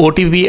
OTP